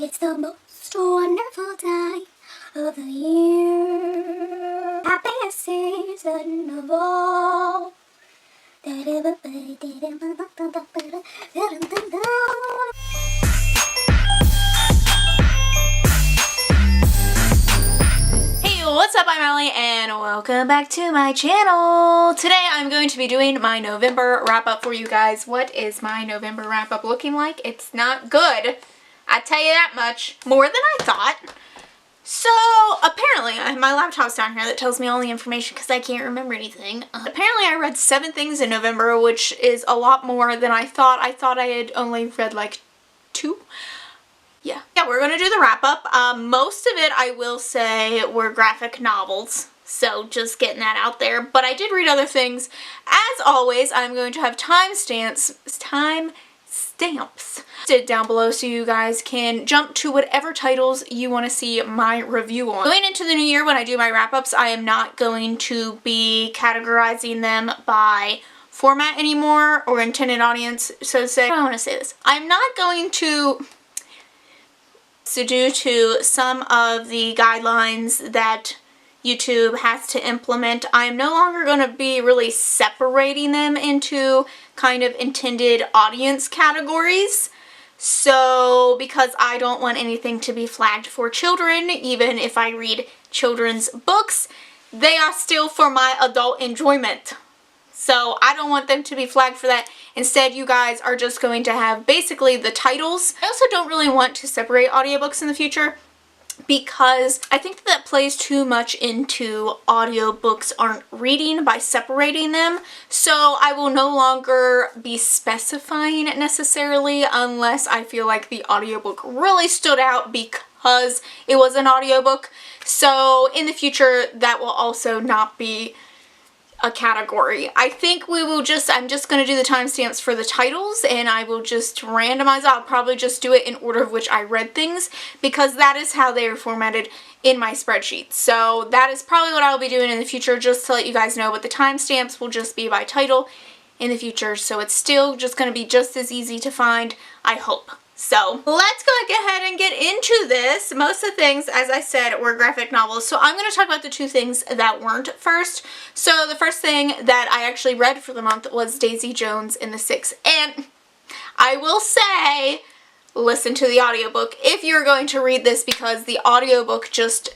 It's the most wonderful time of the year. Happiest season of all. Hey, what's up? I'm Allie and welcome back to my channel. Today I'm going to be doing my November wrap up for you guys. What is my November wrap up looking like? It's not good. I tell you that much. More than I thought. So, apparently, my laptop's down here that tells me all the information because I can't remember anything. Apparently, I read 7 things in November, which is a lot more than I thought. I thought I had only read like 2. Yeah, we're going to do the wrap-up. Most of it, I will say, were graphic novels. So, just getting that out there. But I did read other things. As always, I'm going to have timestamps down below so you guys can jump to whatever titles you want to see my review on. Going into the new year when I do my wrap-ups, I am not going to be categorizing them by format anymore or intended audience. So to say, I want to say this. I'm not going to, so due to some of the guidelines that YouTube has to implement, I'm no longer going to be really separating them into kind of intended audience categories. So, because I don't want anything to be flagged for children, even if I read children's books, they are still for my adult enjoyment. So, I don't want them to be flagged for that. Instead, you guys are just going to have basically the titles. I also don't really want to separate audiobooks in the future, because I think that plays too much into audiobooks aren't reading by separating them. So I will no longer be specifying it necessarily unless I feel like the audiobook really stood out because it was an audiobook. So in the future, that will also not be a category. I think I'm just going to do the timestamps for the titles and I will just randomize. I'll probably just do it in order of which I read things because that is how they are formatted in my spreadsheet. So that is probably what I'll be doing in the future, just to let you guys know, but the timestamps will just be by title in the future. So it's still just going to be just as easy to find, I hope. So let's go ahead and get into this. Most of the things, as I said, were graphic novels. So I'm going to talk about the 2 things that weren't first. So the first thing that I actually read for the month was Daisy Jones and the Six. And I will say, listen to the audiobook if you're going to read this because the audiobook just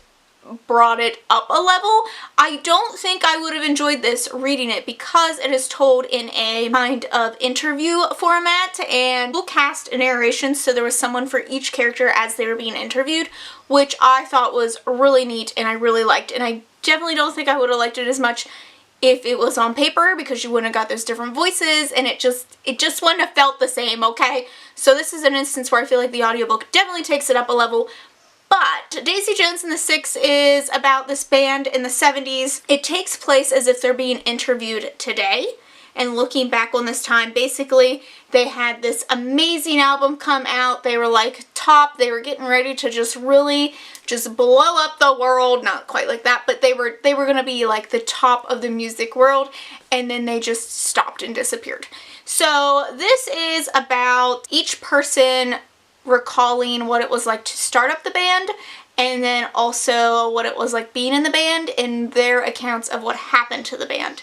brought it up a level. I don't think I would have enjoyed this reading it because it is told in a kind of interview format and full cast narration, so there was someone for each character as they were being interviewed, which I thought was really neat and I really liked, and I definitely don't think I would have liked it as much if it was on paper because you wouldn't have got those different voices and it just wouldn't have felt the same, okay? So this is an instance where I feel like the audiobook definitely takes it up a level. But Daisy Jones and the Six is about this band in the 70s. It takes place as if they're being interviewed today. And looking back on this time, basically, they had this amazing album come out. They were like top. They were getting ready to just really just blow up the world. Not quite like that, but they were going to be like the top of the music world. And then they just stopped and disappeared. So this is about each person recalling what it was like to start up the band and then also what it was like being in the band and their accounts of what happened to the band.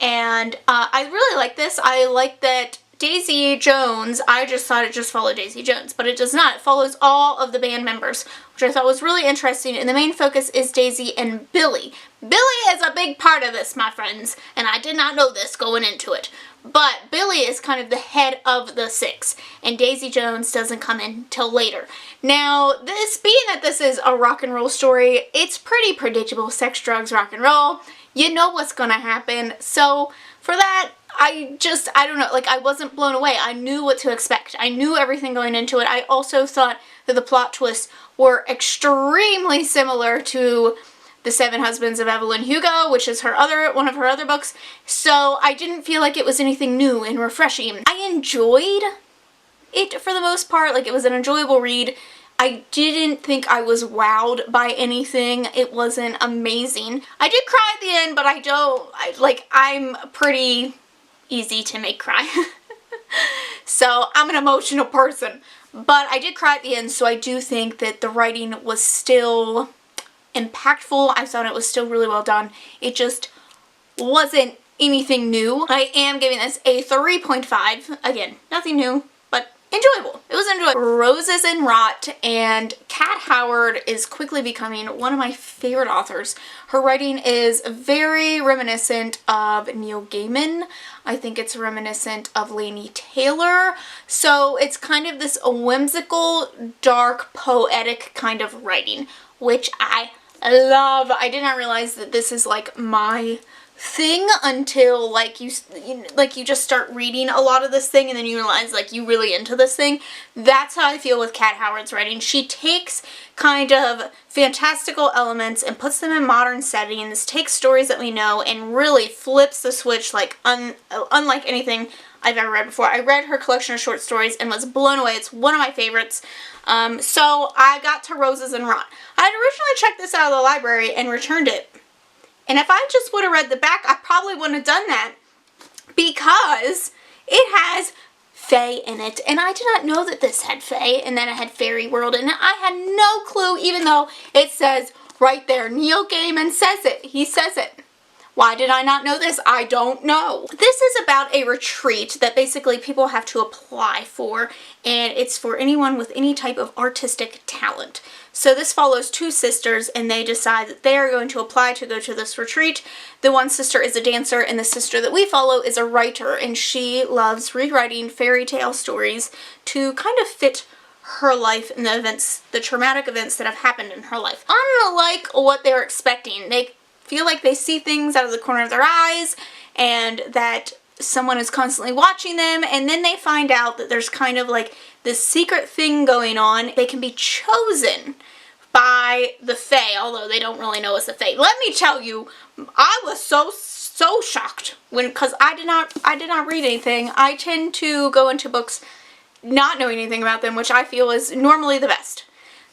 And I really like this. I like that Daisy Jones, I just thought it just followed Daisy Jones, but it does not. It follows all of the band members, which I thought was really interesting, and the main focus is Daisy and Billy. Billy is a big part of this, my friends, and I did not know this going into it. But Billy is kind of the head of the 6, and Daisy Jones doesn't come in till later. Now, being that this is a rock and roll story, it's pretty predictable. Sex, drugs, rock and roll. You know what's gonna happen. So, for that, I don't know, like, I wasn't blown away. I knew what to expect. I knew everything going into it. I also thought that the plot twists were extremely similar to The 7 Husbands of Evelyn Hugo, which is one of her other books. So I didn't feel like it was anything new and refreshing. I enjoyed it for the most part. Like, it was an enjoyable read. I didn't think I was wowed by anything. It wasn't amazing. I did cry at the end, but I'm pretty easy to make cry. So I'm an emotional person. but I did cry at the end, so I do think that the writing was still impactful. I thought it was still really well done. It just wasn't anything new. I am giving this a 3.5. Again, nothing new, but enjoyable. It was enjoyable. Roses and Rot, and Kat Howard is quickly becoming one of my favorite authors. Her writing is very reminiscent of Neil Gaiman. I think it's reminiscent of Laini Taylor. So it's kind of this whimsical, dark, poetic kind of writing, which I love. I did not realize that this is like my thing until like you just start reading a lot of this thing, and then you realize like you really into this thing. That's how I feel with Kat Howard's writing. She takes kind of fantastical elements and puts them in modern settings, takes stories that we know and really flips the switch like unlike anything I've ever read before. I read her collection of short stories and was blown away. It's one of my favorites. So I got to Roses and Rot. I had originally checked this out of the library and returned it. And if I just would have read the back, I probably wouldn't have done that, because it has fae in it. And I did not know that this had fae and that it had fairy world in it. I had no clue, even though it says right there, Neil Gaiman says it. He says it. Why did I not know this? I don't know. This is about a retreat that basically people have to apply for, and it's for anyone with any type of artistic talent. So this follows two sisters, and they decide that they are going to apply to go to this retreat. The one sister is a dancer, and the sister that we follow is a writer, and she loves rewriting fairy tale stories to kind of fit her life and the events, the traumatic events that have happened in her life. Unlike what they're expecting, they feel like they see things out of the corner of their eyes and that someone is constantly watching them, and then they find out that there's kind of like this secret thing going on. They can be chosen by the fae, although they don't really know it's the fae. Let me tell you, I was so shocked because I did not read anything. I tend to go into books not knowing anything about them, which I feel is normally the best.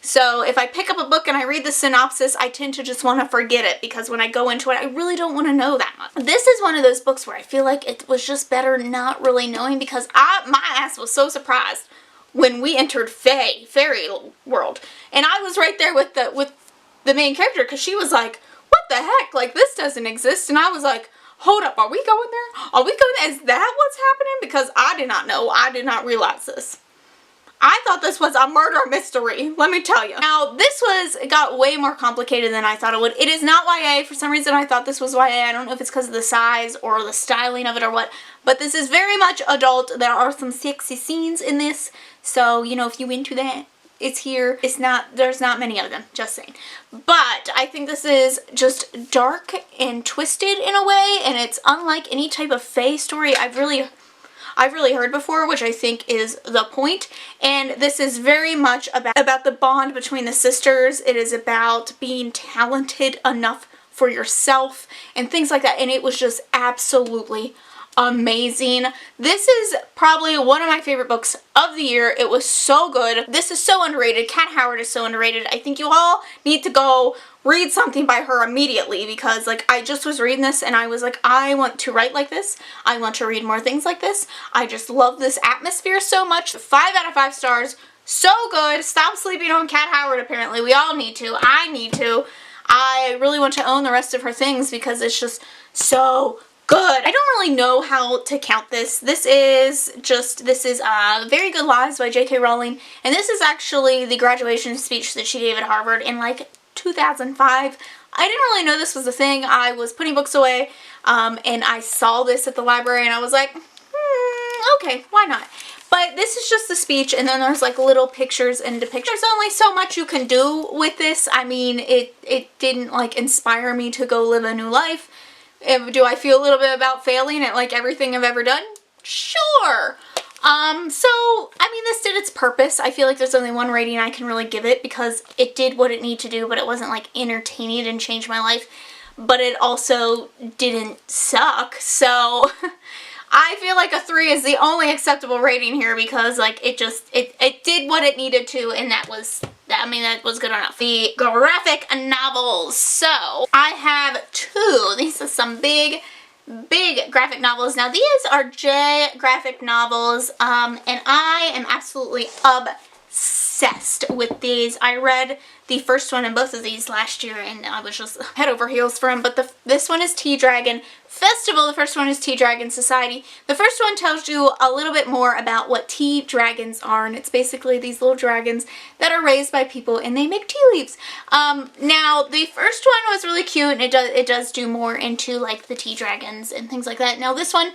So if I pick up a book and I read the synopsis, I tend to just want to forget it, because when I go into it, I really don't want to know that much. This is one of those books where I feel like it was just better not really knowing, because my ass was so surprised when we entered fairy world. And I was right there with the main character, because she was like, what the heck? Like, this doesn't exist. And I was like, hold up, are we going there? Are we going there? Is that what's happening? Because I did not know. I did not realize this. I thought this was a murder mystery, let me tell you. Now, it got way more complicated than I thought it would. It is not YA. For some reason, I thought this was YA. I don't know if it's because of the size or the styling of it or what, but this is very much adult. There are some sexy scenes in this, so, you know, if you into that, it's here. There's not many of them, just saying. But I think this is just dark and twisted in a way, and it's unlike any type of fae story I've really heard before, which I think is the point. And this is very much about the bond between the sisters. It is about being talented enough for yourself and things like that. And it was just absolutely amazing. This is probably one of my favorite books of the year. It was so good. This is so underrated. Kat Howard is so underrated. I think you all need to go read something by her immediately, because like I just was reading this and I was like, I want to write like this. I want to read more things like this. I just love this atmosphere so much. 5 out of 5 stars. So good. Stop sleeping on Kat Howard, apparently. We all need to. I need to. I really want to own the rest of her things because it's just so good. I don't really know how to count this. This is Very Good Lies by J.K. Rowling, and this is actually the graduation speech that she gave at Harvard in like 2005. I didn't really know this was a thing. I was putting books away, and I saw this at the library, and I was like, okay, why not? But this is just the speech, and then there's like little pictures and depictions. There's only so much you can do with this. I mean, it didn't like inspire me to go live a new life. Do I feel a little bit about failing at like everything I've ever done? Sure. So, I mean, this did its purpose. I feel like there's only one rating I can really give it, because it did what it needed to do, but it wasn't like entertaining and changed my life. But it also didn't suck, so I feel like a 3 is the only acceptable rating here, because like it did what it needed to, and that was good enough. The graphic novels. So I have 2. These are some big graphic novels. Now these are J graphic novels, and I am absolutely obsessed with these. I read the first one and both of these last year and I was just head over heels for them. But this one is Tea Dragon Festival. The first one is Tea Dragon Society. The first one tells you a little bit more about what tea dragons are, and it's basically these little dragons that are raised by people and they make tea leaves. Now the first one was really cute, and it does do more into like the tea dragons and things like that. Now this one,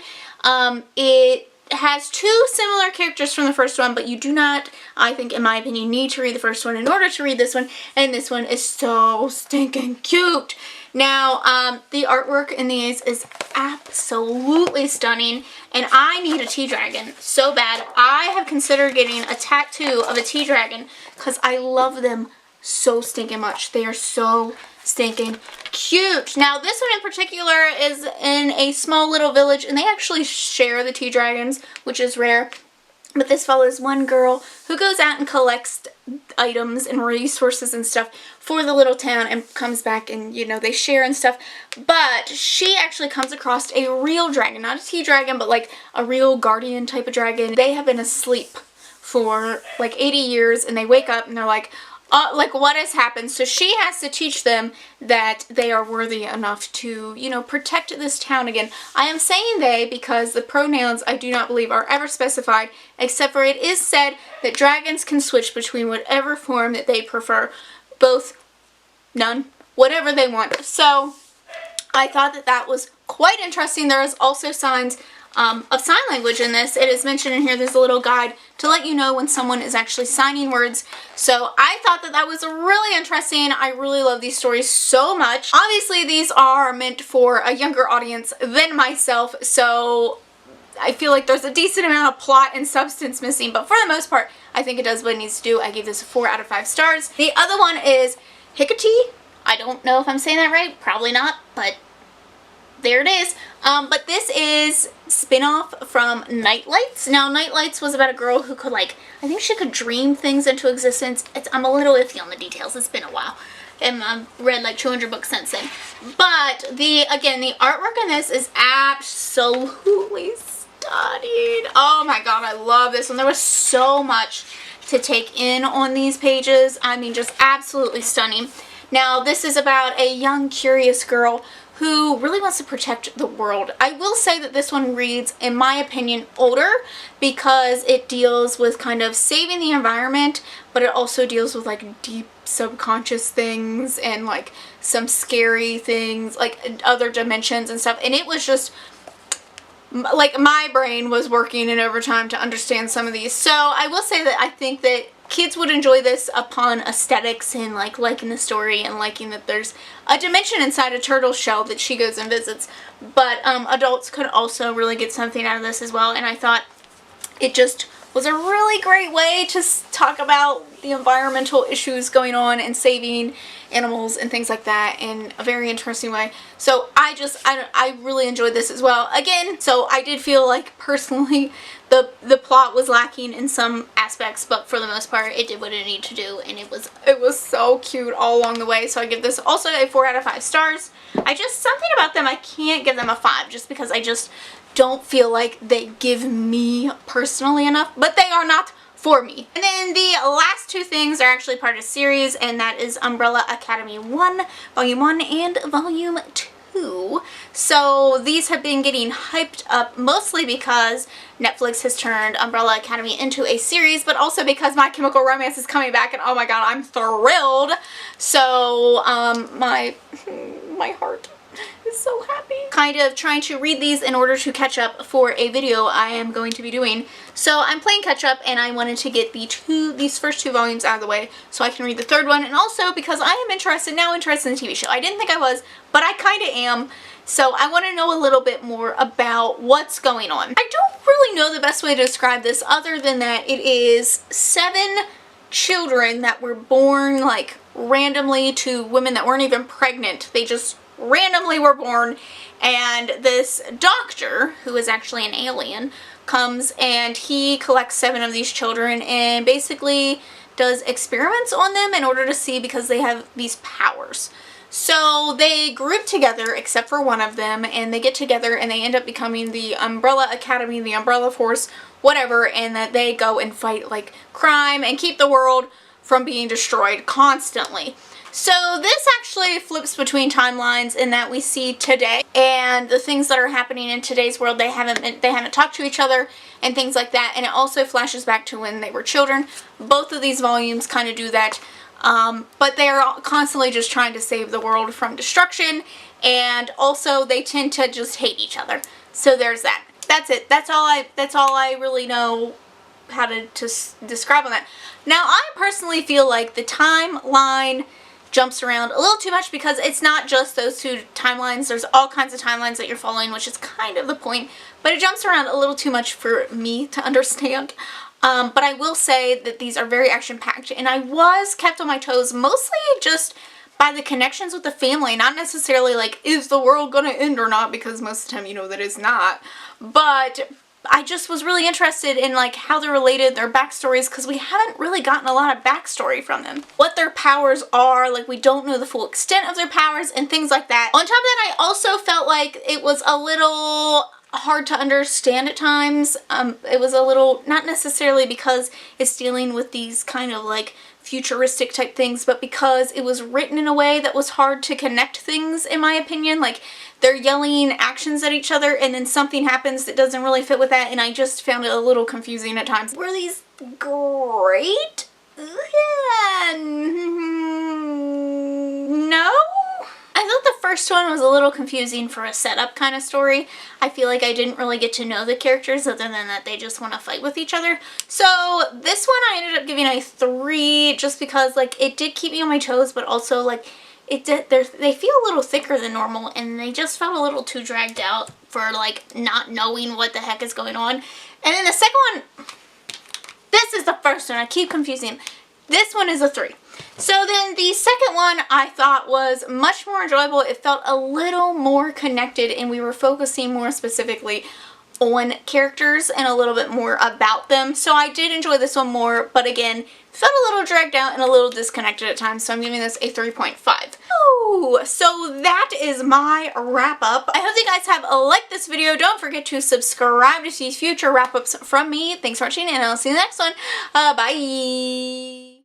it has two similar characters from the first one, but you do not, I think in my opinion, need to read the first one in order to read this one, and this one is so stinking cute. Now, the artwork in these is absolutely stunning, and I need a tea dragon so bad. I have considered getting a tattoo of a tea dragon because I love them so stinking much. They are so stinking cute. Now this one in particular is in a small little village, and they actually share the tea dragons, which is rare. But this follows one girl who goes out and collects items and resources and stuff for the little town and comes back, and you know, they share and stuff. But she actually comes across a real dragon, not a tea dragon, but like a real guardian type of dragon. They have been asleep for like 80 years, and they wake up and they're like what has happened? So she has to teach them that they are worthy enough to, you know, protect this town again. I am saying they because the pronouns I do not believe are ever specified, except for it is said that dragons can switch between whatever form that they prefer. Both, none, whatever they want. So I thought that that was quite interesting. There is also signs of sign language in this. It is mentioned in here. There's a little guide to let you know when someone is actually signing words. So I thought that that was really interesting. I really love these stories so much. Obviously these are meant for a younger audience than myself, so I feel like there's a decent amount of plot and substance missing, but for the most part I think it does what it needs to do. I gave this a 4 out of 5 stars. The other one is Hicotea. I don't know if I'm saying that right, probably not, but there it is. But this is spin-off from Nightlights. Now, Nightlights was about a girl who could, like, I think she could dream things into existence. I'm a little iffy on the details. It's been a while. And I've read like 200 books since then. But, again, the artwork in this is absolutely stunning. Oh my god, I love this one. There was so much to take in on these pages. I mean, just absolutely stunning. Now, this is about a young, curious girl who really wants to protect the world. I will say that this one reads, in my opinion, older because it deals with kind of saving the environment, but it also deals with like deep subconscious things and like some scary things, like other dimensions and stuff. And it was just like my brain was working in overtime to understand some of these. So I will say that I think that kids would enjoy this upon aesthetics and like liking the story and liking that there's a dimension inside a turtle shell that she goes and visits. But adults could also really get something out of this as well, and I thought it just was a really great way to talk about the environmental issues going on and saving animals and things like that in a very interesting way. So I really enjoyed this as well. Again, so I did feel like personally the plot was lacking in some aspects, but for the most part it did what it needed to do, and it was so cute all along the way. So I give this also a 4 out of 5 stars. Something about them, I can't give them a 5 just because I just don't feel like they give me personally enough, but they are not for me. And then the last two things are actually part of a series, and that is Umbrella Academy 1, Volume 1 and Volume 2. So these have been getting hyped up mostly because Netflix has turned Umbrella Academy into a series, but also because My Chemical Romance is coming back, and oh my god, I'm thrilled. So my heart is so happy. Kind of trying to read these in order to catch up for a video I am going to be doing. So I'm playing catch up, and I wanted to get these first 2 volumes out of the way so I can read the third one, and also because I am interested in the TV show. I didn't think I was, but I kind of am. So I want to know a little bit more about what's going on. I don't really know the best way to describe this other than that it is 7 children that were born like randomly to women that weren't even pregnant. They just randomly were born, and this doctor, who is actually an alien, comes and he collects 7 of these children and basically does experiments on them in order to see, because they have these powers. So they group together, except for one of them, and they get together and they end up becoming the Umbrella Academy, the Umbrella Force, whatever, and that they go and fight like crime and keep the world from being destroyed constantly. So this actually flips between timelines in that we see today and the things that are happening in today's world. They haven't talked to each other and things like that, and it also flashes back to when they were children. Both of these volumes kind of do that, but they are constantly just trying to save the world from destruction, and also they tend to just hate each other. So there's that. That's it. That's all I really know how to describe on that. Now, I personally feel like the timeline jumps around a little too much because it's not just those two timelines. There's all kinds of timelines that you're following, which is kind of the point, but it jumps around a little too much for me to understand. But I will say that these are very action-packed, and I was kept on my toes mostly just by the connections with the family, not necessarily like, is the world gonna end or not, because most of the time you know that it's not. But I just was really interested in like how they're related, their backstories, because we haven't really gotten a lot of backstory from them. What their powers are, like we don't know the full extent of their powers and things like that. On top of that, I also felt like it was a little hard to understand at times. It was a little, not necessarily because it's dealing with these kind of like futuristic type things, but because it was written in a way that was hard to connect things, in my opinion. Like they're yelling actions at each other and then something happens that doesn't really fit with that, and I just found it a little confusing at times. Were these great? No? I thought the first one was a little confusing for a setup kind of story. I feel like I didn't really get to know the characters other than that they just want to fight with each other. So this one I ended up giving a 3 just because like it did keep me on my toes, but also like it did, they feel a little thicker than normal, and they just felt a little too dragged out for like not knowing what the heck is going on. And then the second one, this is the first one, I keep confusing. This one is a 3. So then the second one I thought was much more enjoyable. It felt a little more connected, and we were focusing more specifically on characters and a little bit more about them. So I did enjoy this one more, but again, felt a little dragged out and a little disconnected at times, so I'm giving this a 3.5. Oh, so that is my wrap up. I hope you guys have liked this video. Don't forget to subscribe to see future wrap ups from me. Thanks for watching, and I'll see you in the next one. Bye!